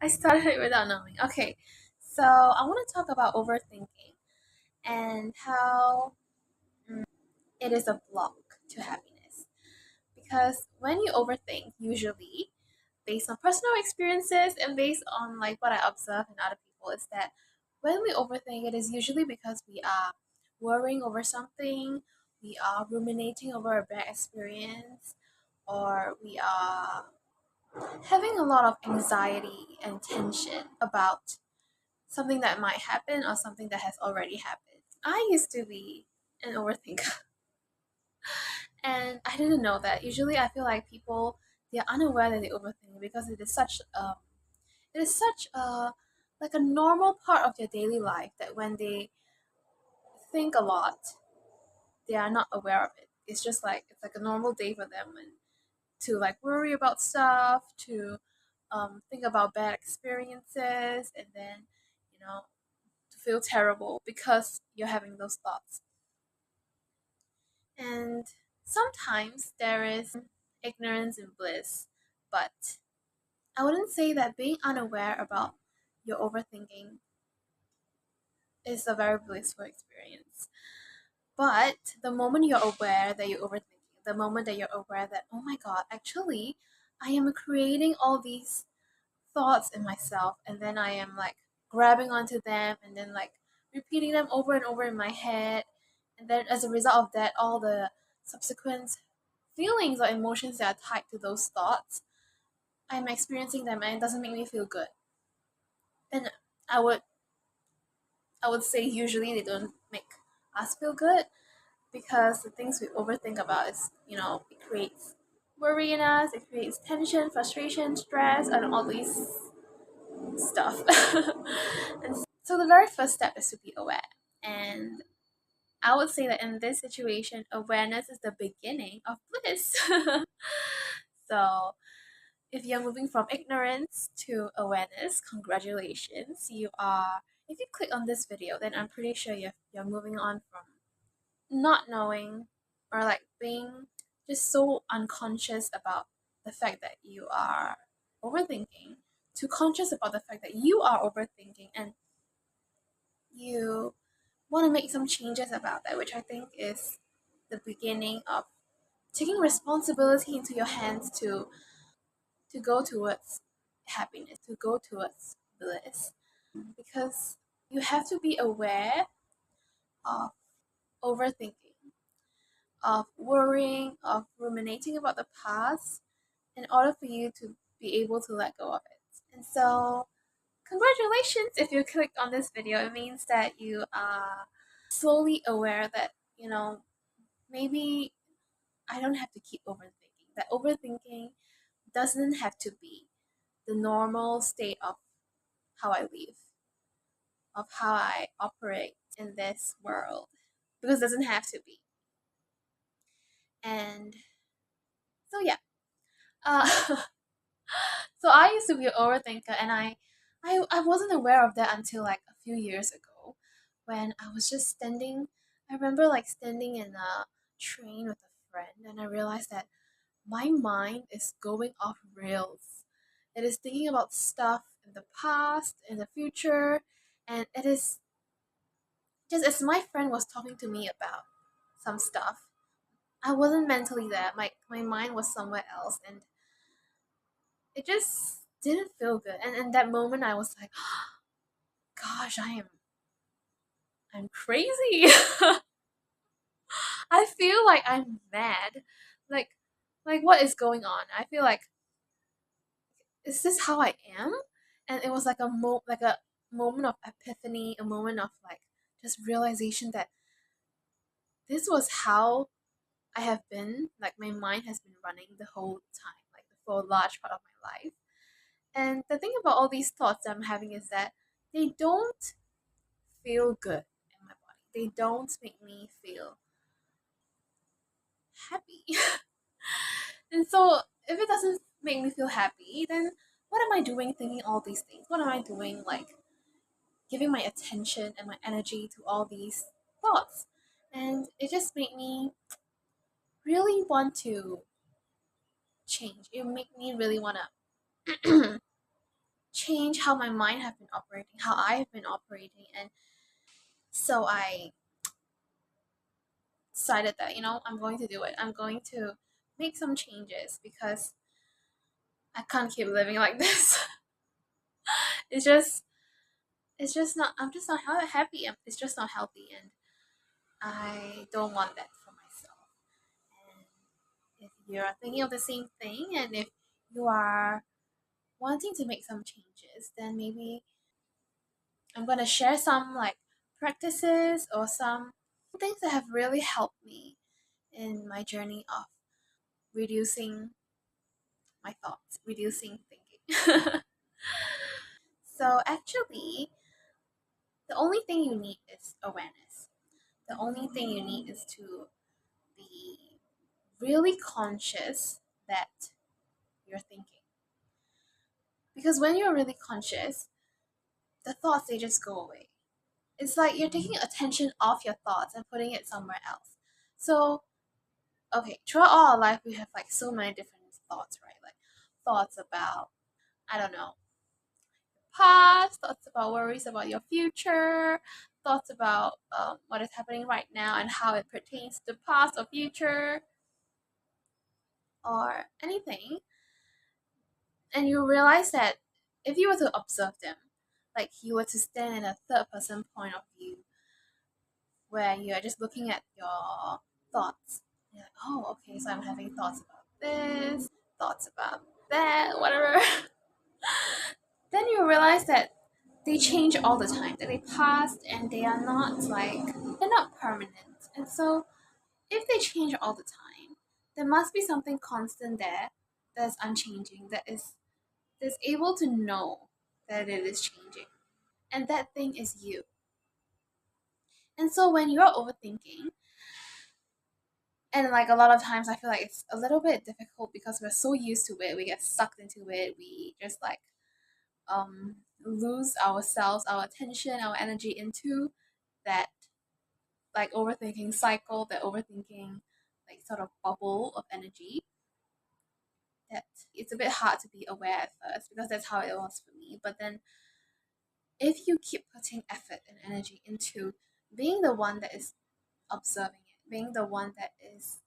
I started it without knowing. Okay, so I want to talk about overthinking and how it is a block to happiness. Because when you overthink, usually based on personal experiences and based on like what I observe in other people, is that when we overthink, it is usually because we are worrying over something, we are ruminating over a bad experience, or we are having a lot of anxiety and tension about something that might happen or something that has already happened. I used to be an overthinker and I didn't know that. Usually I feel like people, they're unaware that they overthink because it is such a like a normal part of their daily life that when they think a lot, they are not aware of it. It's just like it's like a normal day for them and to like worry about stuff, to think about bad experiences, and then to feel terrible because you're having those thoughts. And sometimes there is ignorance and bliss, but I wouldn't say that being unaware about your overthinking is a very blissful experience. But the moment you're aware that you're overthinking, the moment that you're aware that, oh my god, actually, I am creating all these thoughts in myself, and then I am like grabbing onto them and then like repeating them over and over in my head. And then as a result of that, all the subsequent feelings or emotions that are tied to those thoughts, I'm experiencing them and it doesn't make me feel good. And I would I would say usually they don't make us feel good because the things we overthink about is, it creates worry in us, it creates tension, frustration, stress, and all these stuff. And so the very first step is to be aware. And I would say that in this situation, awareness is the beginning of bliss. So if you're moving from ignorance to awareness, congratulations. If you click on this video, then I'm pretty sure you're moving on from not knowing or like being just so unconscious about the fact that you are overthinking to conscious about the fact that you are overthinking and you want to make some changes about that, which I think is the beginning of taking responsibility into your hands to go towards happiness, to go towards bliss. Because you have to be aware of overthinking, of worrying, of ruminating about the past in order for you to be able to let go of it. And so, congratulations if you clicked on this video. It means that you are slowly aware that, maybe I don't have to keep overthinking. That overthinking doesn't have to be the normal state of how I live, of how I operate in this world, because it doesn't have to be. And so, yeah. Uh, so I used to be an overthinker, and I wasn't aware of that until like a few years ago when I was just standing. I remember like standing in a train with a friend, and I realized that my mind is going off rails. It is thinking about stuff in the past, in the future, and it is just as my friend was talking to me about some stuff. I wasn't mentally there. My mind was somewhere else, and it just didn't feel good. And in that moment, I was like, "Gosh, I'm crazy." I feel like I'm mad. Like, like what is going on? I feel like is this how I am? And it was like like a moment of epiphany, a moment of like just realization that this was how I have been, like my mind has been running the whole time, like for a large part of my life. And the thing about all these thoughts that I'm having is that they don't feel good in my body. They don't make me feel happy. And so if it doesn't make me feel happy, then what am I doing thinking all these things? What am I doing like giving my attention and my energy to all these thoughts? And it just made me really want to change. It made me really want to change how my mind have been operating, how I have been operating. And so I decided that, I'm going to do it. I'm going to make some changes because I can't keep living like this. it's just it's just not I'm just not happy. It's just not healthy, and I don't want that for myself. And if you're thinking of the same thing, and if you are wanting to make some changes, then maybe I'm gonna share some like practices or some things that have really helped me in my journey of reducing my thoughts, reducing thinking. So actually, the only thing you need is awareness. The only thing you need is to be really conscious that you're thinking. Because when you're really conscious, the thoughts they just go away. It's like you're taking attention off your thoughts and putting it somewhere else. So, okay, throughout all our life, we have like so many different thoughts, right? Like thoughts about, I don't know, past, thoughts about worries about your future, thoughts about what is happening right now and how it pertains to past or future or anything. And you realize that if you were to observe them, like you were to stand in a third person point of view, where you're just looking at your thoughts. You're like, oh, okay, so I'm having thoughts about this, thoughts about that, whatever. Then you realize that they change all the time, that they pass and they are not like, they're not permanent. And so if they change all the time, there must be something constant there that's unchanging, that's able to know that it is changing. And that thing is you. And so when you're overthinking, and like a lot of times I feel like it's a little bit difficult because we're so used to it, we get sucked into it, we just like lose ourselves, our attention, our energy into that like overthinking cycle, that overthinking like sort of bubble of energy, that it's a bit hard to be aware at first because that's how it was for me. But then if you keep putting effort and energy into being the one that is observing it, being the one that is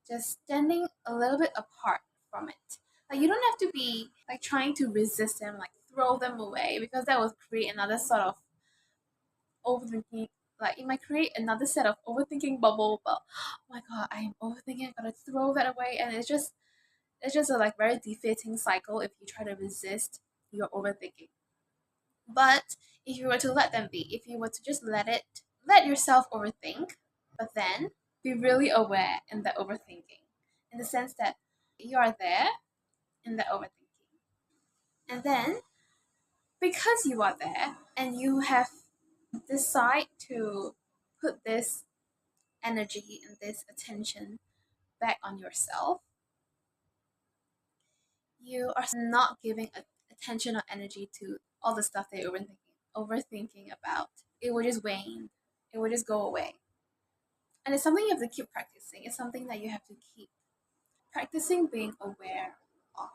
just standing a little bit apart from it. Like you don't have to be like trying to resist them, like throw them away, because that will create another sort of overthinking. Like it might create another set of overthinking bubble. But oh my god, I am overthinking. I gotta throw that away, and it's just a like very defeating cycle if you try to resist your overthinking. But if you were to let them be, if you were to just let yourself overthink, but then be really aware in the overthinking, in the sense that you are there in the overthinking. And then, because you are there and you have decided to put this energy and this attention back on yourself, you are not giving attention or energy to all the stuff that you're overthinking about. It will just wane. It will just go away. And it's something you have to keep practicing. It's something that you have to keep practicing being aware of.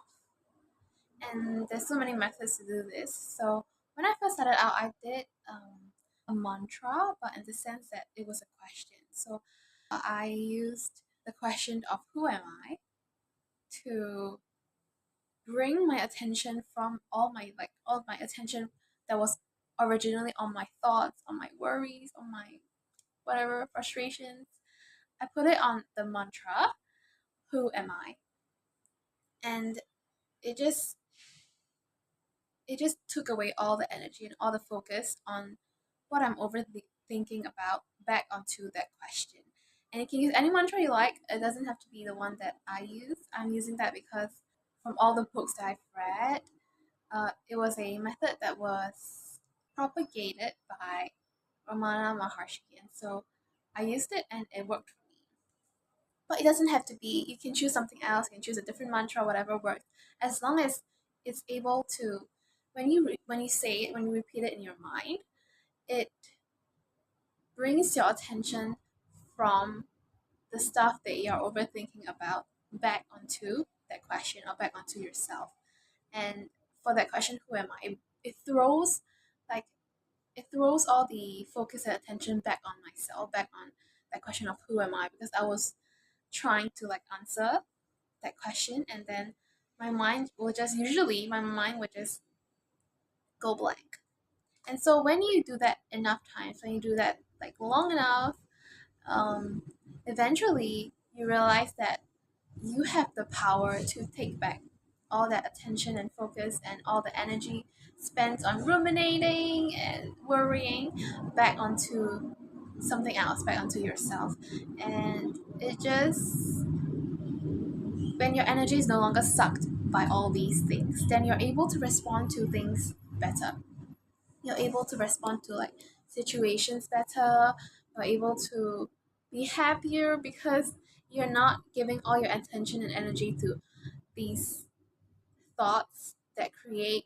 And there's so many methods to do this. So when I first started out, I did a mantra, but in the sense that it was a question. So I used the question of who am I to bring my attention from all my attention that was originally on my thoughts, on my worries, on my whatever frustrations. I put it on the mantra, who am I? And it just it just took away all the energy and all the focus on what I'm overthinking about back onto that question. And you can use any mantra you like. It doesn't have to be the one that I use. I'm using that because from all the books that I've read, it was a method that was propagated by Ramana Maharshi. And so I used it and it worked for me. But it doesn't have to be. You can choose something else. You can choose a different mantra, whatever works, as long as it's able to. When you say it, when you repeat it in your mind, it brings your attention from the stuff that you're overthinking about back onto that question or back onto yourself. And for that question, who am I? It it throws like it throws all the focus and attention back on myself, back on that question of who am I, because I was trying to like answer that question, and then my mind would just go blank. And so when you do that enough times, when you do that like long enough, um, eventually you realize that you have the power to take back all that attention and focus and all the energy spent on ruminating and worrying back onto something else, back onto yourself. And it just, when your energy is no longer sucked by all these things, then you're able to respond to things better. You're able to respond to like situations better. You're able to be happier because you're not giving all your attention and energy to these thoughts that create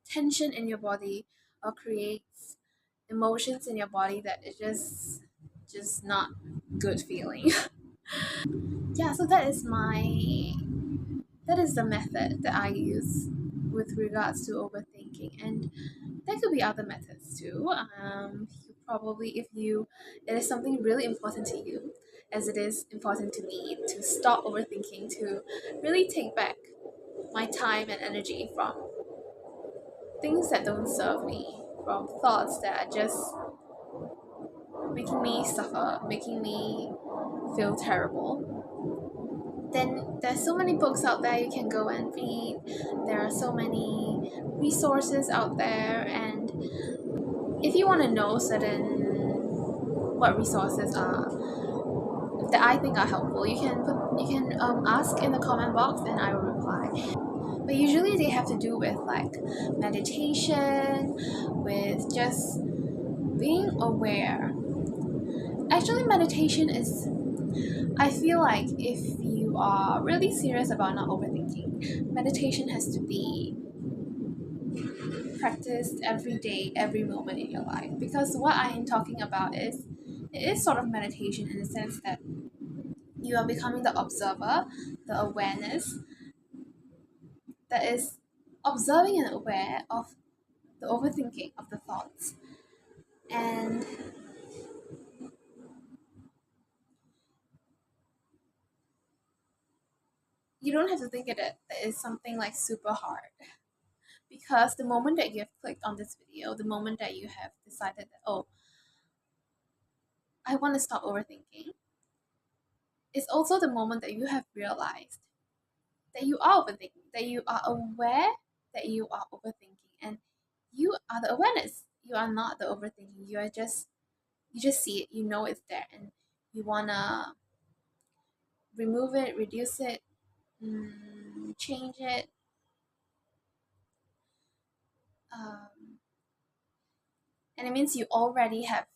tension in your body or creates emotions in your body that is just not good feeling. Yeah, so that is the method that I use with regards to overthinking, and there could be other methods too. You probably, if you, it is something really important to you, as it is important to me, to stop overthinking, to really take back my time and energy from things that don't serve me, from thoughts that are just making me suffer, making me feel terrible. Then there's so many books out there you can go and read. There are so many resources out there, and if you want to know what resources are that I think are helpful, you can ask in the comment box and I will reply. But usually they have to do with like meditation, with just being aware. Actually, meditation is, I feel like if you are really serious about not overthinking, meditation has to be practiced every day, every moment in your life. Because what I am talking about is, it is sort of meditation in the sense that you are becoming the observer, the awareness that is observing and aware of the overthinking of the thoughts. And you don't have to think of it that is something like super hard, because the moment that you have clicked on this video, the moment that you have decided that, oh, I want to stop overthinking, it's also the moment that you have realized that you are overthinking, that you are aware that you are overthinking, and you are the awareness. You are not the overthinking. You just see it, you know it's there, and you wanna remove it, reduce it, change it. Um, and it means you already have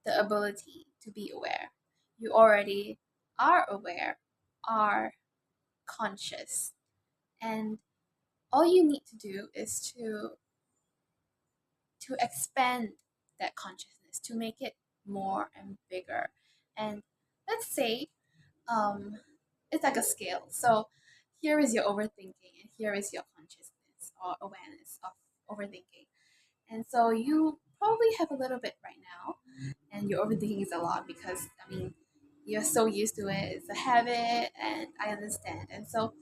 the ability to be aware. You already are aware, are conscious, and all you need to do is to expand that consciousness, to make it more and bigger. And let's say it's like a scale. So here is your overthinking, and here is your consciousness or awareness of overthinking. And so you probably have a little bit right now, and your overthinking is a lot because, I mean, you're so used to it, it's a habit, and I understand. And so,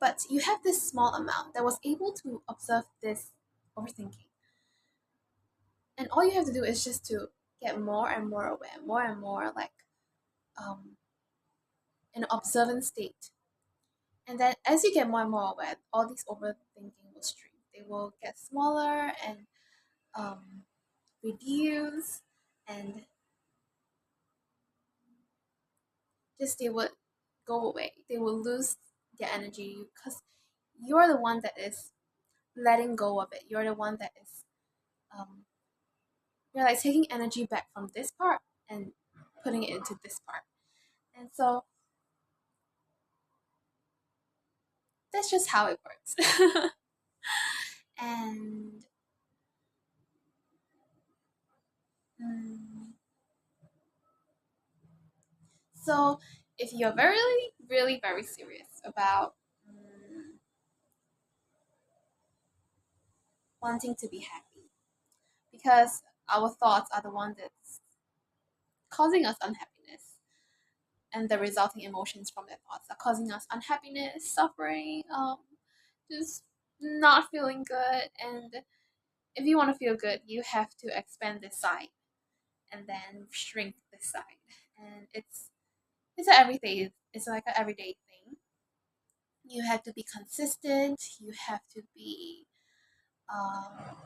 but you have this small amount that was able to observe this overthinking. And all you have to do is just to get more and more aware, more and more like um, in an observant state. And then as you get more and more aware, all these overthinking will shrink. They will get smaller and um, reduce, and just they would go away. They will lose their energy because you're the one that is letting go of it. You're the one that is um, you're like taking energy back from this part and putting it into this part. And so that's just how it works. And mm, so if you're very, really very serious about wanting to be happy, because our thoughts are the one that's causing us unhappiness, and the resulting emotions from their thoughts are causing us unhappiness, suffering, just not feeling good. And if you want to feel good, you have to expand this side and then shrink this side. And it's an everyday, it's like an everyday thing. You have to be consistent. You have to be um,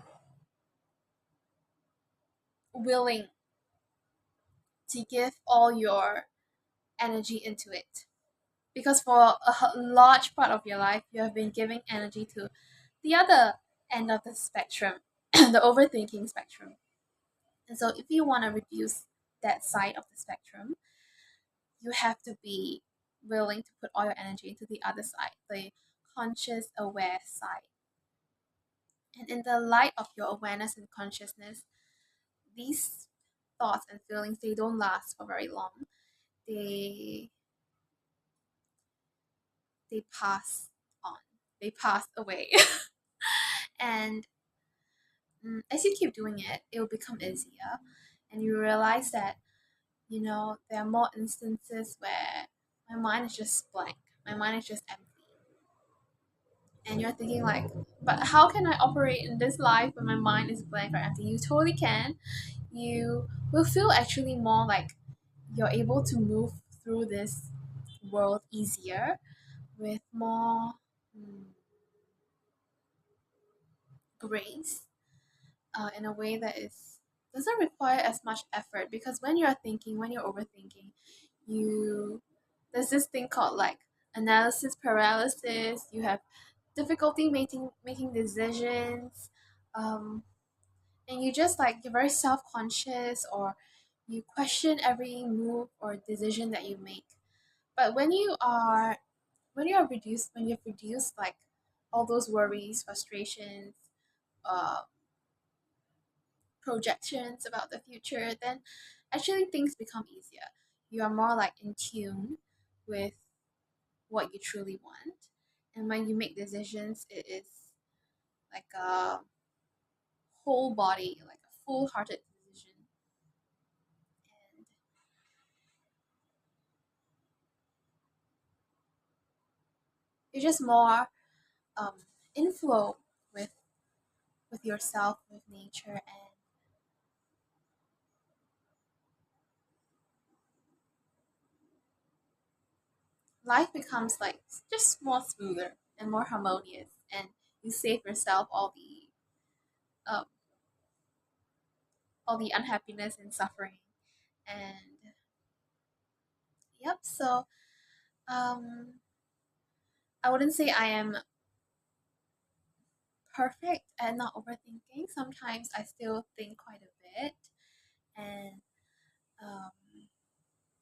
willing to give all your energy into it, because for a large part of your life you have been giving energy to the other end of the spectrum, the overthinking spectrum. And so if you want to reduce that side of the spectrum, you have to be willing to put all your energy into the other side, the conscious aware side. And in the light of your awareness and consciousness, these thoughts and feelings, they don't last for very long. they they pass on, they pass away. And as you keep doing it, it will become easier, and you realize that there are more instances where my mind is just blank, my mind is just empty, and you're thinking like, but how can I operate in this life when my mind is blank or empty? You totally can. You will feel actually more like you're able to move through this world easier, with more grace, in a way that is doesn't require as much effort. Because when you're overthinking, you there's this thing called like analysis paralysis. You have difficulty making decisions, um, and you just like you're very self conscious, or you question every move or decision that you make. But when you've reduced like all those worries, frustrations, uh, projections about the future, then actually things become easier. You are more like in tune with what you truly want. And when you make decisions, it is like a whole body, like a full hearted decision. And you're just more um, in flow with yourself, with nature, and life becomes like just more smoother and more harmonious, and you save yourself um, all the unhappiness and suffering. And yep, so um, I wouldn't say I am perfect at not overthinking. Sometimes I still think quite a bit, and um,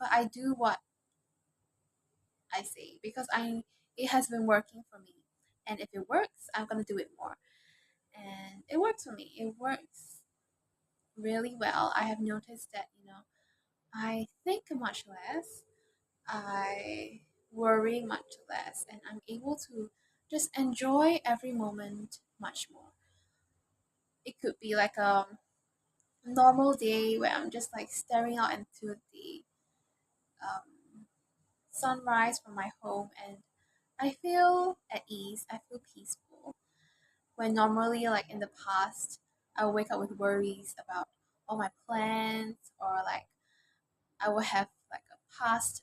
but I do what I say, because I it has been working for me, and if it works, I'm gonna do it more. And it works for me. It works really well. I have noticed that I think much less, I worry much less, and I'm able to just enjoy every moment much more. It could be like a normal day where I'm just like staring out into the um, sunrise from my home, and I feel at ease, I feel peaceful. When normally, like in the past, I would wake up with worries about all my plans, or like I would have like a past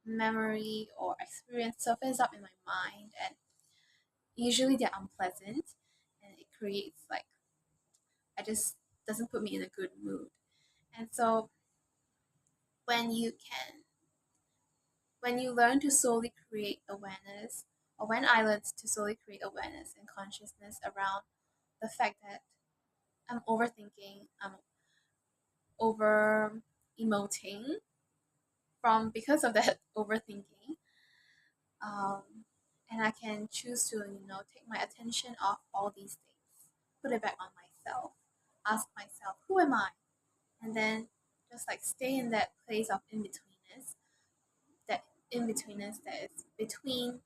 memory or experience surface up in my mind, and usually they're unpleasant, and it creates like I just doesn't put me in a good mood. And so when you can when you learn to slowly create awareness, or when I learned to slowly create awareness and consciousness around the fact that I'm overthinking, I'm over emoting from because of that overthinking, um, and I can choose to take my attention off all these things, put it back on myself, ask myself, who am I? And then just like stay in that place of in-betweenness, that in-betweenness that is between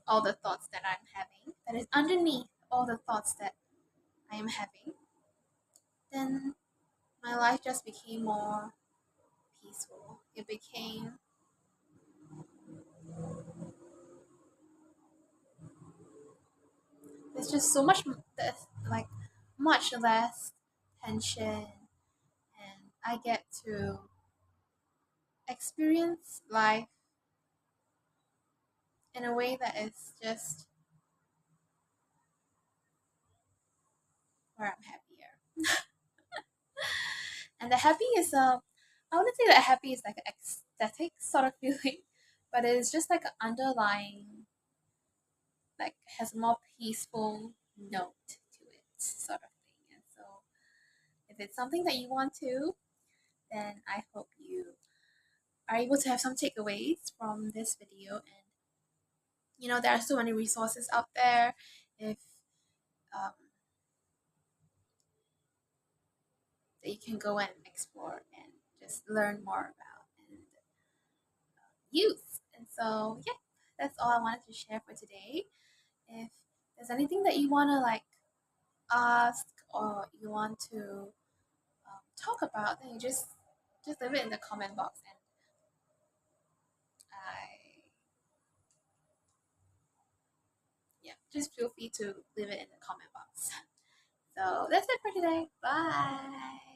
all the thoughts that I'm having, that is underneath all the thoughts that I am having, then my life just became more peaceful. It became there's just so much there's like much less tension, and I get to experience life in a way that is just where I'm happier. And the happy is I wouldn't say that happy is like an ecstatic sort of feeling, but it's just like an underlying, like has a more peaceful note to it sort of thing. And so if it's something that you want to, then I hope you are able to have some takeaways from this video. And there are so many resources out there if um, that you can go and explore and just learn more about and use. And so yeah, that's all I wanted to share for today. If there's anything that you want to like ask or you want to talk about, then you just leave it in the comment box, and I yeah, just feel free to leave it in the comment box. So that's it for today. Bye.